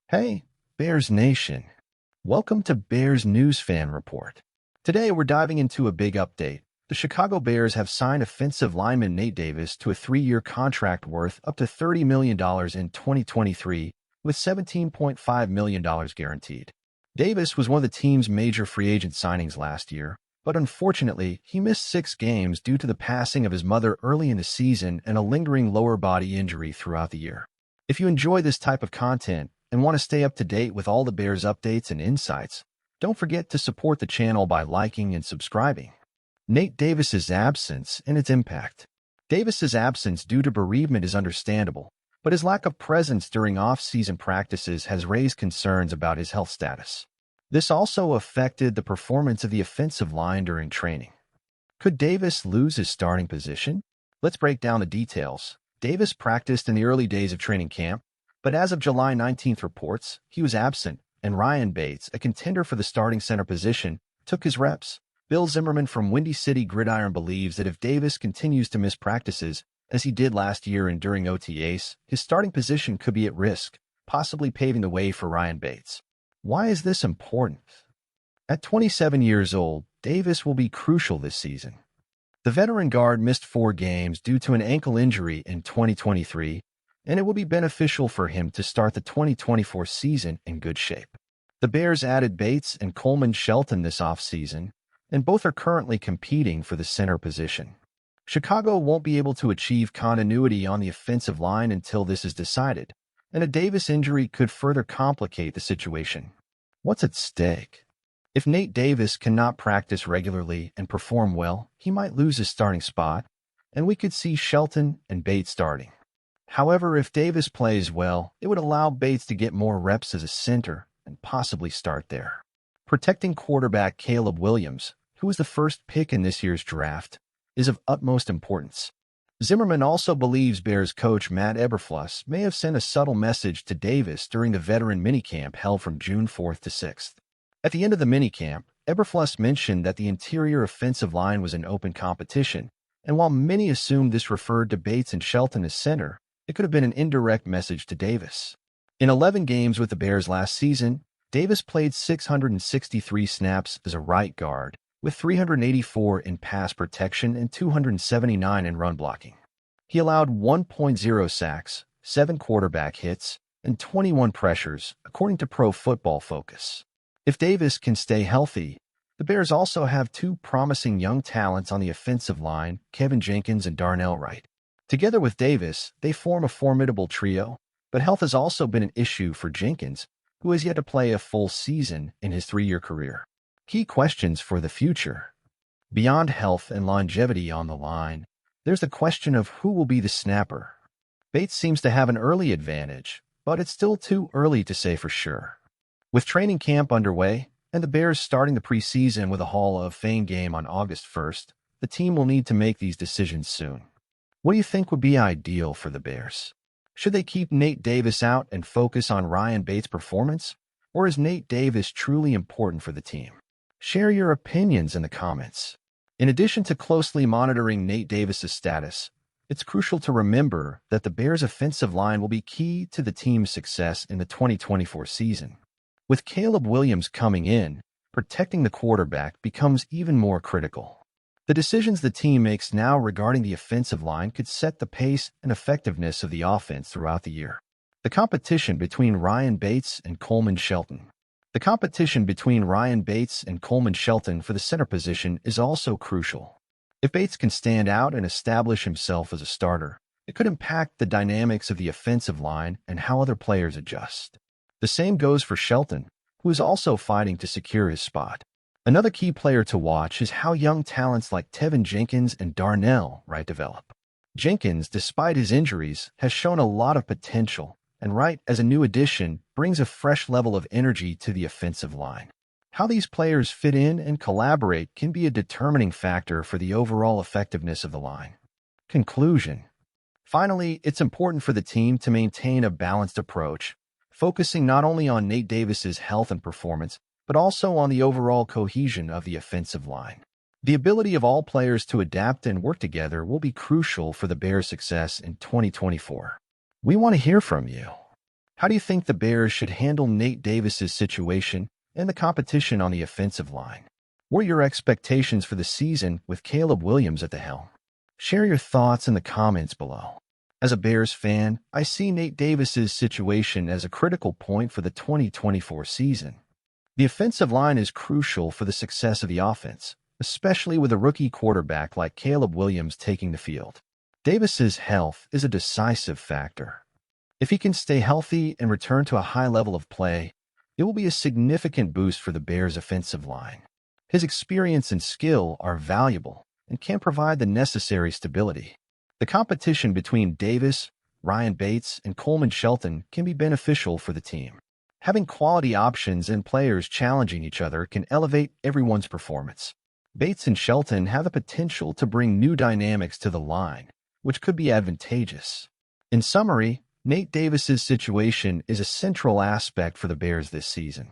Hey, Bears Nation. Welcome to Bears News Fan Report. Today we're diving into a big update. The Chicago Bears have signed offensive lineman Nate Davis to a 3-year contract worth up to $30 million in 2023, with $17.5 million guaranteed. Davis was one of the team's major free agent signings last year, but unfortunately, he missed 6 games due to the passing of his mother early in the season and a lingering lower body injury throughout the year. If you enjoy this type of content and want to stay up to date with all the Bears updates and insights, don't forget to support the channel by liking and subscribing. Nate Davis's absence and its impact. Davis's absence due to bereavement is understandable, but his lack of presence during off-season practices has raised concerns about his health status. This also affected the performance of the offensive line during training. Could Davis lose his starting position? Let's break down the details. Davis practiced in the early days of training camp, but as of July 19th reports, he was absent, and Ryan Bates, a contender for the starting center position, took his reps. Bill Zimmerman from Windy City Gridiron believes that if Davis continues to miss practices, as he did last year and during OTAs, his starting position could be at risk, possibly paving the way for Ryan Bates. Why is this important? At 27 years old, Davis will be crucial this season. The veteran guard missed 4 games due to an ankle injury in 2023, and it will be beneficial for him to start the 2024 season in good shape. The Bears added Bates and Coleman Shelton this offseason, and both are currently competing for the center position. Chicago won't be able to achieve continuity on the offensive line until this is decided, and a Davis injury could further complicate the situation. What's at stake? If Nate Davis cannot practice regularly and perform well, he might lose his starting spot, and we could see Shelton and Bates starting. However, if Davis plays well, it would allow Bates to get more reps as a center and possibly start there. Protecting quarterback Caleb Williams, who was the first pick in this year's draft, is of utmost importance. Zimmerman also believes Bears coach Matt Eberflus may have sent a subtle message to Davis during the veteran minicamp held from June 4th to 6th. At the end of the minicamp, Eberflus mentioned that the interior offensive line was in open competition, and while many assumed this referred to Bates and Shelton as center, it could have been an indirect message to Davis. In 11 games with the Bears last season, Davis played 663 snaps as a right guard, with 384 in pass protection and 279 in run blocking. He allowed 1.0 sacks, 7 quarterback hits, and 21 pressures, according to Pro Football Focus. If Davis can stay healthy, the Bears also have 2 promising young talents on the offensive line, Kevin Jenkins and Darnell Wright. Together with Davis, they form a formidable trio, but health has also been an issue for Jenkins, who has yet to play a full season in his 3-year career. Key questions for the future. Beyond health and longevity on the line, there's the question of who will be the snapper. Bates seems to have an early advantage, but it's still too early to say for sure. With training camp underway and the Bears starting the preseason with a Hall of Fame game on August 1st, the team will need to make these decisions soon. What do you think would be ideal for the Bears? Should they keep Nate Davis out and focus on Ryan Bates' performance, or is Nate Davis truly important for the team? Share your opinions in the comments. In addition to closely monitoring Nate Davis's status, it's crucial to remember that the Bears' offensive line will be key to the team's success in the 2024 season. With Caleb Williams coming in, protecting the quarterback becomes even more critical. The decisions the team makes now regarding the offensive line could set the pace and effectiveness of the offense throughout the year. The competition between Ryan Bates and Coleman Shelton. The competition between Ryan Bates and Coleman Shelton for the center position is also crucial. If Bates can stand out and establish himself as a starter, it could impact the dynamics of the offensive line and how other players adjust. The same goes for Shelton, who is also fighting to secure his spot. Another key player to watch is how young talents like Tevin Jenkins and Darnell Wright develop. Jenkins, despite his injuries, has shown a lot of potential, and Wright, as a new addition, brings a fresh level of energy to the offensive line. How these players fit in and collaborate can be a determining factor for the overall effectiveness of the line. Conclusion. Finally, it's important for the team to maintain a balanced approach, focusing not only on Nate Davis's health and performance, but also on the overall cohesion of the offensive line. The ability of all players to adapt and work together will be crucial for the Bears' success in 2024. We want to hear from you. How do you think the Bears should handle Nate Davis's situation and the competition on the offensive line? What are your expectations for the season with Caleb Williams at the helm? Share your thoughts in the comments below. As a Bears fan, I see Nate Davis's situation as a critical point for the 2024 season. The offensive line is crucial for the success of the offense, especially with a rookie quarterback like Caleb Williams taking the field. Davis's health is a decisive factor. If he can stay healthy and return to a high level of play, it will be a significant boost for the Bears' offensive line. His experience and skill are valuable and can provide the necessary stability. The competition between Davis, Ryan Bates, and Coleman Shelton can be beneficial for the team. Having quality options and players challenging each other can elevate everyone's performance. Bates and Shelton have the potential to bring new dynamics to the line, which could be advantageous. In summary, Nate Davis's situation is a central aspect for the Bears this season.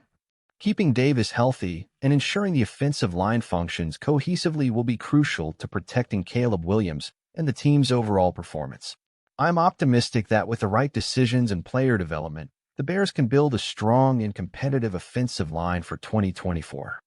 Keeping Davis healthy and ensuring the offensive line functions cohesively will be crucial to protecting Caleb Williams and the team's overall performance. I'm optimistic that with the right decisions and player development, the Bears can build a strong and competitive offensive line for 2024.